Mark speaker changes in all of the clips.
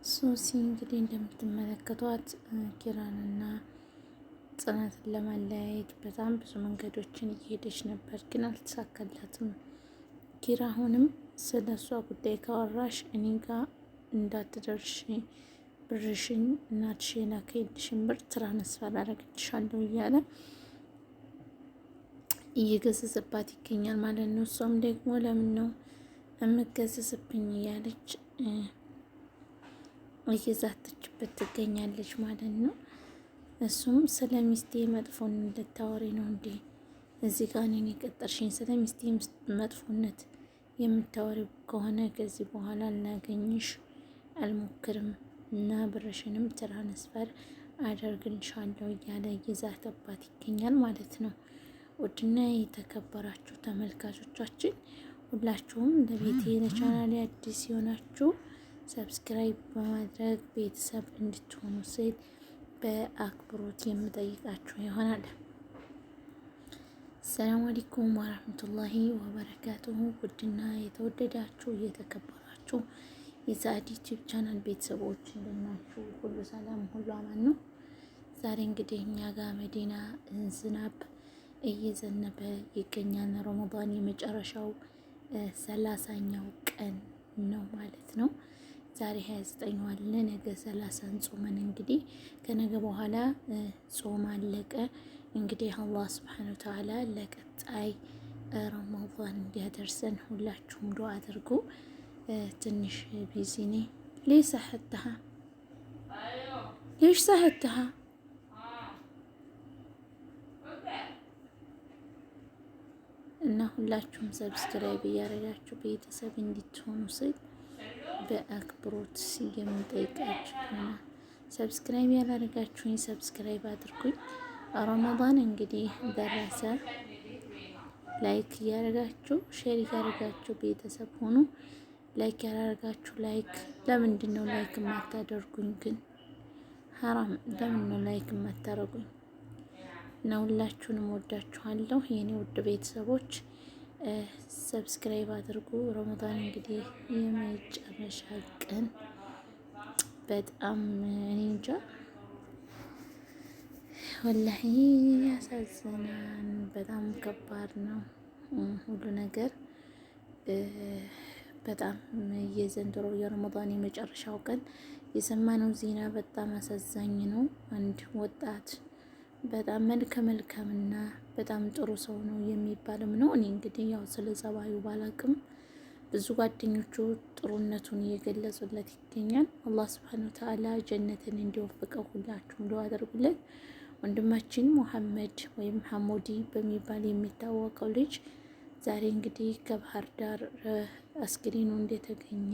Speaker 1: ሶሲ እንግዲህ እንደምትመለከቷት ኪራንና ጽናትን ለማለያየት በጣም ብዙ መንገዶችን እየሄደች ነበር፣ ግን አልተሳካላትም። ኪራ አሁንም ስለ እሷ ጉዳይ ካወራሽ እኔ ጋር እንዳትደርሽ ብርሽን እናትሽን አካሄድሽን ብር ትራንስፈር አደርግልሻለሁ እያለ እየገሰጸባት ይገኛል ማለት ነው። እሷም ደግሞ ለምን ነው የምገሰጽብኝ እያለች እየዛተችበት ትገኛለች ማለት ነው። እሱም ስለ ሚስቴ መጥፎን ልታወሪ ነው እንዴ? እዚህ ጋር እኔን የቀጠርሽኝ ስለ ሚስቴ መጥፎነት የምታወሪ ከሆነ ከዚህ በኋላ ላገኝሽ አልሞክርም እና ብርሽንም ትራንስፈር አደርግልሻለሁ እያለ እየዛተባት ይገኛል ማለት ነው። ውድና የተከበራችሁ ተመልካቾቻችን ሁላችሁም ለቤቴ ለቻናሌ አዲስ የሆናችሁ ሰብስክራይብ በማድረግ ቤተሰብ እንድትሆኑ ስል በአክብሮት የምጠይቃችሁ ይሆናል። ሰላም አለይኩም ወራህመቱላሂ ወበረካቱሁ። ውድና የተወደዳችሁ እየተከበራችሁ የሰዓድ ዩቲዩብ ቻናል ቤተሰቦች እንደናችሁ ሁሉ ሰላም ሁሉ አማን ነው። ዛሬ እንግዲህ እኛ ጋር መዲና ዝናብ እየዘነበ ይገኛል። ረመዳን የመጨረሻው 30ኛው ቀን ነው ማለት ነው። ዛሬ 29 ዋለ፣ ነገ 30 ጾመን እንግዲህ ከነገ በኋላ ጾም አለቀ። እንግዲህ አላህ Subhanahu Wa Ta'ala ለቀጣይ ረመዳን እንዲያደርሰን ሁላችሁም ዱአ አድርጉ። ትንሽ ቢዚ ነኝ። ليش صحتها ليش صحتها እና ሁላችሁም ሰብስክራይብ እያደረጋችሁ ቤተሰብ እንድትሆኑ ስል በአክብሮት የምጠይቃችሁ ነው። ሰብስክራይብ ያላደረጋችሁኝ ሰብስክራይብ አድርጉኝ። ረመዳን እንግዲህ ደረሰ። ላይክ እያደረጋችሁ ሼር እያደረጋችሁ ቤተሰብ ሆኑ። ላይክ ያላደረጋችሁ ላይክ ለምንድን ነው ላይክ የማታደርጉኝ? ግን ሐራም ለምን ነው ላይክ የማታደርጉኝ? እና ሁላችሁንም ወዳችኋለሁ የኔ ውድ ቤተሰቦች። ሰብስክራይብ አድርጉ። ረመዳን እንግዲህ የመጨረሻ ቀን በጣም እኔ እንጃ ወላሂ ያሳዝናል። በጣም ከባድ ነው ሁሉ ነገር። በጣም የዘንድሮ የረመዳን የመጨረሻው ቀን የሰማነው ዜና በጣም አሳዛኝ ነው። አንድ ወጣት በጣም መልከ መልካምና በጣም ጥሩ ሰው ነው የሚባልም ነው። እኔ እንግዲህ ያው ስለ ጸባዩ ባላቅም ብዙ ጓደኞቹ ጥሩነቱን እየገለጹለት ይገኛል። አላህ Subhanahu Wa Ta'ala ጀነትን እንዲወፍቀው ሁላችሁም ዱአ አድርጉለት። ወንድማችን ሙሐመድ ወይም ሐሞዲ በሚባል የሚታወቀው ልጅ ዛሬ እንግዲህ ከባህር ዳር አስክሬኑ እንደተገኘ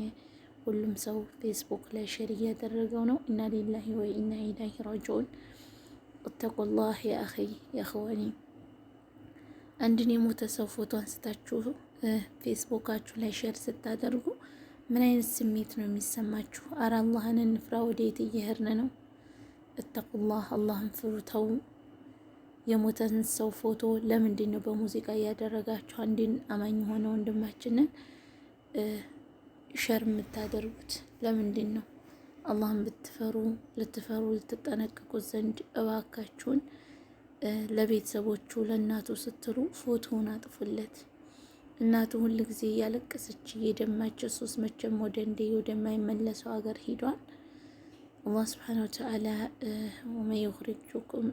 Speaker 1: ሁሉም ሰው ፌስቡክ ላይ ሼር እያደረገው ነው። ኢና ሊላሂ ወኢና ኢለይሂ ራጂዑን። ወተቁላህ ያ አኺ ያኸወኒ። አንድን የሞተ ሰው ፎቶ አንስታችሁ ፌስቡካችሁ ላይ ሼር ስታደርጉ ምን አይነት ስሜት ነው የሚሰማችሁ? አረ አላህን እንፍራ። ወዴት እየሄድን ነው? እተቁላህ አላህን ፍሩ። ተው። የሞተን ሰው ፎቶ ለምንድን ነው በሙዚቃ እያደረጋችሁ አንድን አማኝ የሆነ ወንድማችንን ሸር የምታደርጉት? ለምንድን ነው? አላህን ብትፈሩ ልትጠነቀቁት ዘንድ እባካችሁን ለቤተሰቦቹ ለእናቱ ስትሉ ፎቶውን አጥፉለት። እናቱ ሁል ጊዜ እያለቀሰች እየደማች፣ እሱስ መቼም ወደማይመለሰው ሀገር ሂዷል። አላህ Subhanahu Wa Ta'ala ወመን ይኽሪጁኩም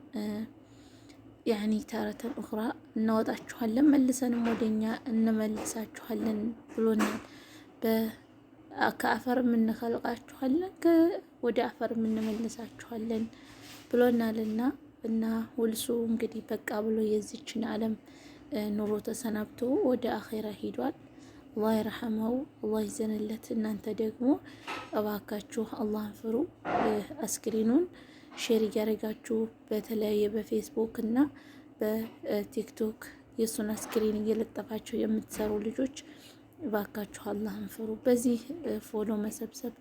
Speaker 1: ያኒ ታረተን ኡኽራ እናወጣችኋለን መልሰንም ወደኛ እንመልሳችኋለን ብሎናል። ከአፈር እንኸልቃችኋለን ወደ አፈር እንመልሳችኋለን ብሎናልና እና ሁልሱ እንግዲህ በቃ ብሎ የዚችን ዓለም ኑሮ ተሰናብቶ ወደ አኺራ ሂዷል። አላህ ይርሐመው፣ አላህ ይዘንለት። እናንተ ደግሞ እባካችሁ አላህን ፍሩ። አስክሬኑን ሼር እያደረጋችሁ በተለያየ በፌስቡክ እና በቲክቶክ የሱን አስክሬን እየለጠፋችሁ የምትሰሩ ልጆች እባካችሁ አላህን ፍሩ። በዚህ ፎሎ መሰብሰብ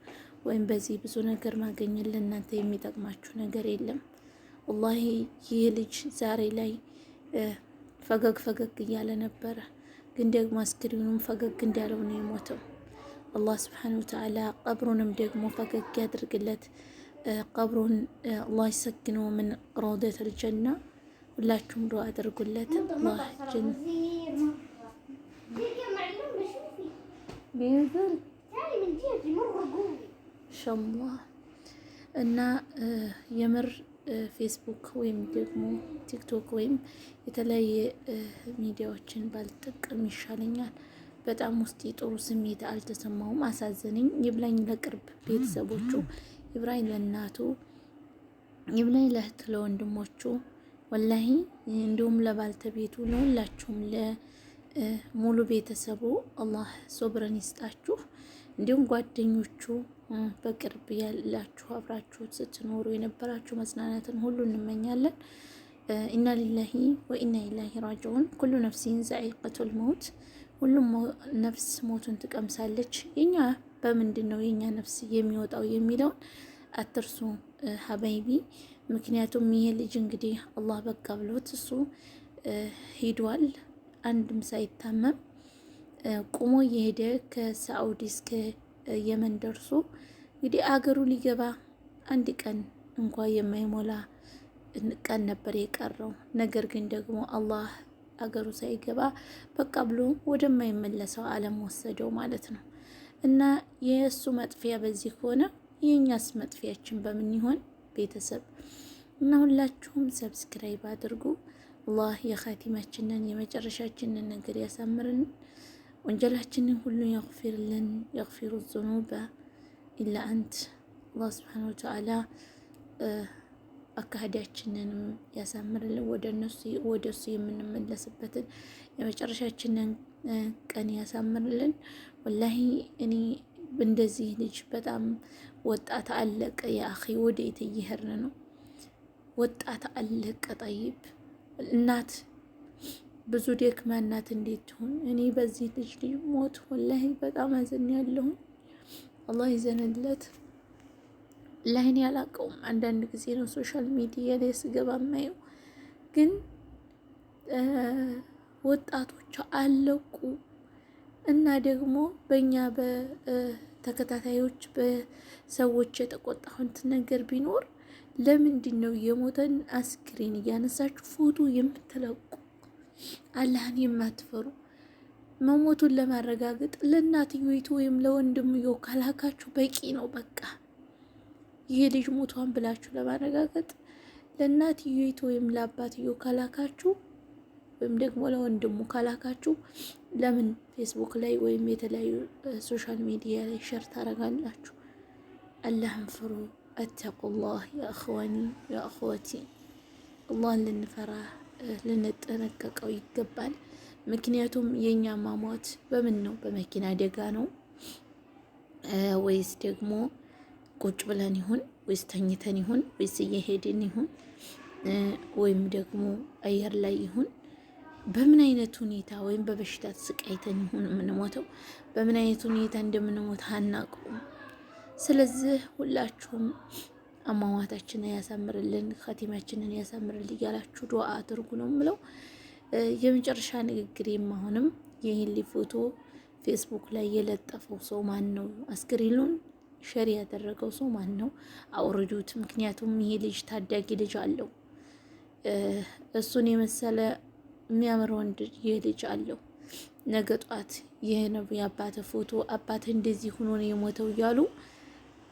Speaker 1: ወይም በዚህ ብዙ ነገር ማግኘት ለእናንተ የሚጠቅማችሁ ነገር የለም። ወላሂ ይህ ልጅ ዛሬ ላይ ፈገግ እያለ ነበረ፣ ግን ደግሞ አስክሬኑም ፈገግ እንዳለው ነው የሞተው። አላህ ስብሓነሁ ወተዓላ ቀብሩንም ደግሞ ፈገግ ያድርግለት። ቀብሩን አላህ ይሰግነው ምን ረውደተል ጀና። ሁላችሁም ዱዓ አድርጉለት። አላህ ኢንሻአላህ እና የምር ፌስቡክ ወይም ደግሞ ቲክቶክ ወይም የተለያየ ሚዲያዎችን ባልጠቀም ይሻለኛል። በጣም ውስጤ ጥሩ ስሜት አልተሰማውም፣ አሳዘነኝ። ይብላኝ ለቅርብ ቤተሰቦቹ፣ ይብላኝ ለእናቱ፣ ይብላኝ ለእህት ለወንድሞቹ፣ ወላሂ እንዲሁም ለባልተቤቱ፣ ለሁላችሁም ለሙሉ ቤተሰቡ አላህ ሶብረን ይስጣችሁ። እንዲሁም ጓደኞቹ በቅርብ ያላችሁ አብራችሁ ስትኖሩ የነበራችሁ መጽናናትን ሁሉ እንመኛለን። ኢና ሊላሂ ወኢና ኢለይሂ ራጂዑን። ኩሉ ነፍሲን ዛኢቀቱል መውት፣ ሁሉም ነፍስ ሞቱን ትቀምሳለች። የኛ በምንድን ነው የኛ ነፍስ የሚወጣው የሚለውን አትርሱ ሀበይቢ። ምክንያቱም ይሄ ልጅ እንግዲህ አላህ በቃ ብሎት እሱ ሂዷል፣ አንድም ሳይታመም ቁሞ እየሄደ ከሳዑዲ እስከ የመን ደርሶ እንግዲህ አገሩ ሊገባ አንድ ቀን እንኳ የማይሞላ ቀን ነበር የቀረው። ነገር ግን ደግሞ አላህ አገሩ ሳይገባ በቃ ብሎ ወደማይመለሰው ዓለም ወሰደው ማለት ነው። እና የእሱ መጥፊያ በዚህ ከሆነ የእኛስ መጥፊያችን በምን ይሆን ቤተሰብ? እና ሁላችሁም ሰብስክራይብ አድርጉ። አላህ የኻቲማችንን የመጨረሻችንን ነገር ያሳምርን፣ ወንጀላችንን ሁሉ ያግፊርልን። የግፊሩ ዙኑበ ኢላ አንት። አላህ ስብሓነሁ ወተዓላ አካሄዳችንንም ያሳምርልን፣ ወደ እሱ የምንመለስበትን የመጨረሻችንን ቀን ያሳምርልን። ወላሂ እኔ እንደዚህ ልጅ በጣም ወጣት አለቀ። የአኺ ወዴት እየሄድን ነው? ወጣት አለቀ። ጠይብ እናት ብዙ ደክማ እናት እንዴት ትሆን? እኔ በዚህ ልጅ ሞት ወላሂ በጣም አዝኛለሁ። አላህ ይዘንለት። ላይን ያላቀውም አንዳንድ ጊዜ ነው ሶሻል ሚዲያ ላይ ስገባ ማየው፣ ግን ወጣቶች አለቁ። እና ደግሞ በእኛ በተከታታዮች በሰዎች የተቆጣሁት ነገር ቢኖር ለምንድን ነው የሞተን አስክሬን እያነሳችሁ ፎቶ የምትለቁ? አላህን የማትፈሩ መሞቱን ለማረጋገጥ ለእናትየቱ ወይም ለወንድምየው ካላካችሁ በቂ ነው። በቃ ይሄ ልጅ ሞቷን ብላችሁ ለማረጋገጥ ለእናትየቱ ወይም ለአባትየው ካላካችሁ ወይም ደግሞ ለወንድሙ ካላካችሁ ለምን ፌስቡክ ላይ ወይም የተለያዩ ሶሻል ሚዲያ ላይ ሸር ታረጋላችሁ? አላህን ፍሩ። አተቁላህ የአኽዋኒ የአኽወቲ። አላህን ልንፈራ ልንጠነቀቀው ይገባል። ምክንያቱም የእኛ ማሟት በምን ነው? በመኪና አደጋ ነው ወይስ ደግሞ ቁጭ ብለን ይሁን ወይስ ተኝተን ይሁን ወይስ እየሄድን ይሁን ወይም ደግሞ አየር ላይ ይሁን በምን አይነት ሁኔታ ወይም በበሽታ ተሰቃይተን ይሁን የምንሞተው በምን አይነት ሁኔታ እንደምንሞት አናውቅም። ስለዚህ ሁላችሁም አሟሟታችንን ያሳምርልን፣ ኸቲማችንን ያሳምርልን እያላችሁ ዱዓ አድርጉ ነው የምለው። የመጨረሻ ንግግሬም አሁንም ይህን ፎቶ ፌስቡክ ላይ የለጠፈው ሰው ማን ነው? አስክሬኑን ሸር ያደረገው ሰው ማን ነው? አውርዱት። ምክንያቱም ይሄ ልጅ ታዳጊ ልጅ አለው። እሱን የመሰለ የሚያምር ወንድ ይህ ልጅ አለው። ነገ ጧት ይህ ነው የአባትህ ፎቶ፣ አባትህ እንደዚህ ሆኖ ነው የሞተው እያሉ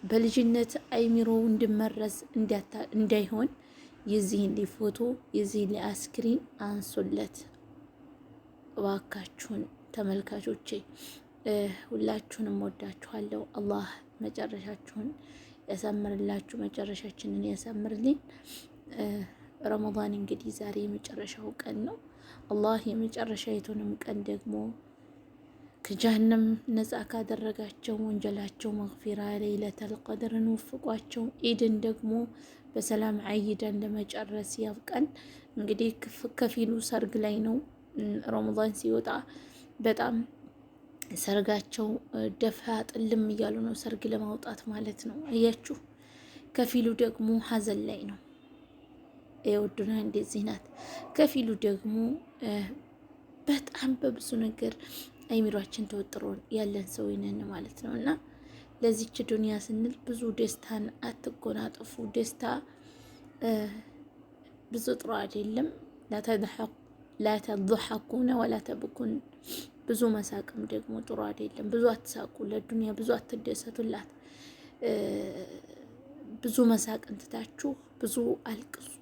Speaker 1: በልጅነት አይሚሮ እንዲመረዝ እንዳይሆን የዚህን ፎቶ የዚህን አስክሬን አንሱለት እባካችሁን ተመልካቾቼ። ሁላችሁንም ወዳችኋለሁ። አላህ መጨረሻችሁን ያሳምርላችሁ፣ መጨረሻችንን ያሳምርልኝ። ረመዳን እንግዲህ ዛሬ የመጨረሻው ቀን ነው። አላህ የመጨረሻይቱንም ቀን ደግሞ ከጀሃነም ነጻ ካደረጋቸው ወንጀላቸው መግፊራ ለይለተል ቀድርን ወፍቋቸው። ኢድን ደግሞ በሰላም አይደን ለመጨረስ ያብቃን። እንግዲህ ከፊሉ ሰርግ ላይ ነው። ረመዳን ሲወጣ በጣም ሰርጋቸው ደፋ ጥልም እያሉ ነው፣ ሰርግ ለማውጣት ማለት ነው። አያችሁ። ከፊሉ ደግሞ ሀዘን ላይ ነው። የወዱና እንደዚህ ናት። ከፊሉ ደግሞ በጣም በብዙ ነገር አይሚሯችን ተወጥሮ ያለን ሰው ነን ማለት ነው። እና ለዚች ዱንያ ስንል ብዙ ደስታን አትጎናጥፉ። ደስታ ብዙ ጥሩ አይደለም። ላተضحኩነ ወላ ተብኩን። ብዙ መሳቅም ደግሞ ጥሩ አይደለም። ብዙ አትሳቁ፣ ለዱንያ ብዙ አትደሰቱላት። ብዙ መሳቅን ትታችሁ ብዙ አልቅሱ።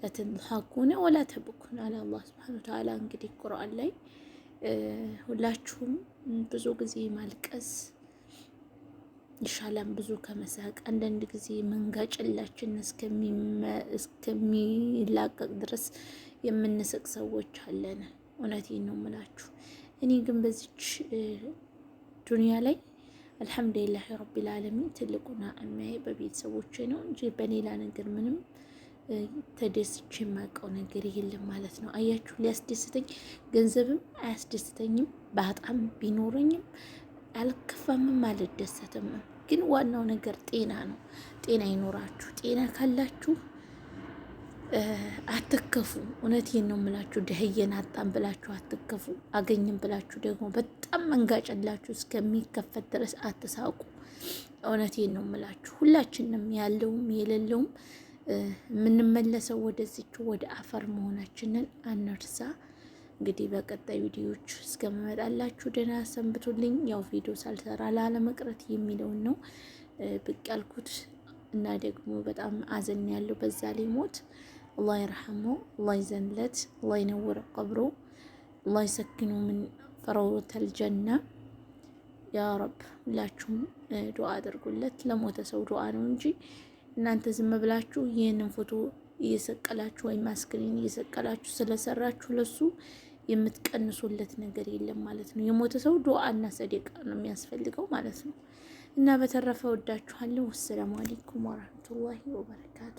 Speaker 1: ላተضحኩነ ወላ ተብኩን አለ አላህ ሱብሓነሁ ወተዓላ። እንግዲህ ቁርአን ላይ ሁላችሁም ብዙ ጊዜ ማልቀስ ይሻላል ብዙ ከመሳቅ። አንዳንድ ጊዜ መንጋጭላችን እስከሚላቀቅ ድረስ የምንስቅ ሰዎች አለን። እውነቴን ነው የምላችሁ። እኔ ግን በዚች ዱንያ ላይ አልሐምዱሊላህ ረቢል ዓለሚን ትልቁና እማዬ በቤተሰቦቼ ነው እንጂ በሌላ ነገር ምንም ተደስቼ የማውቀው ነገር የለም ማለት ነው። አያችሁ፣ ሊያስደስተኝ ገንዘብም አያስደስተኝም፣ በጣም ቢኖረኝም አልከፋምም፣ አልደሰትም። ግን ዋናው ነገር ጤና ነው። ጤና ይኖራችሁ። ጤና ካላችሁ አትከፉ። እውነቴን ነው የምላችሁ። ደህየን አጣም ብላችሁ አትከፉ። አገኝም ብላችሁ ደግሞ በጣም መንጋጨላችሁ እስከሚከፈት ድረስ አትሳቁ። እውነቴን ነው የምላችሁ። ሁላችንም ያለውም የሌለውም የምንመለሰው ወደዚች ወደ አፈር መሆናችንን አንርሳ። እንግዲህ በቀጣይ ቪዲዮዎች እስከመመጣላችሁ ደህና ሰንብቱልኝ። ያው ቪዲዮ ሳልሰራ ላለመቅረት የሚለውን ነው ብቅ ያልኩት እና ደግሞ በጣም አዘን ያለው በዛ ላይ ሞት። አላህ ይርሐመው፣ አላህ ይዘንለት፣ አላህ ይነውር ቀብሮ፣ አላህ ይሰክኑ ምን ፈረውተል ጀና ያ ረብ። ሁላችሁም ዱዓ አድርጉለት። ለሞተ ሰው ዱዓ ነው እንጂ እናንተ ዝም ብላችሁ ይህንን ፎቶ እየሰቀላችሁ ወይም አስክሪን እየሰቀላችሁ ስለሰራችሁ ለሱ የምትቀንሱለት ነገር የለም ማለት ነው። የሞተ ሰው ዱዓ እና ሰደቃ ነው የሚያስፈልገው ማለት ነው። እና በተረፈ ወዳችኋለሁ። ወሰላሙ አለይኩም ወራህመቱላሂ ወበረካቱ።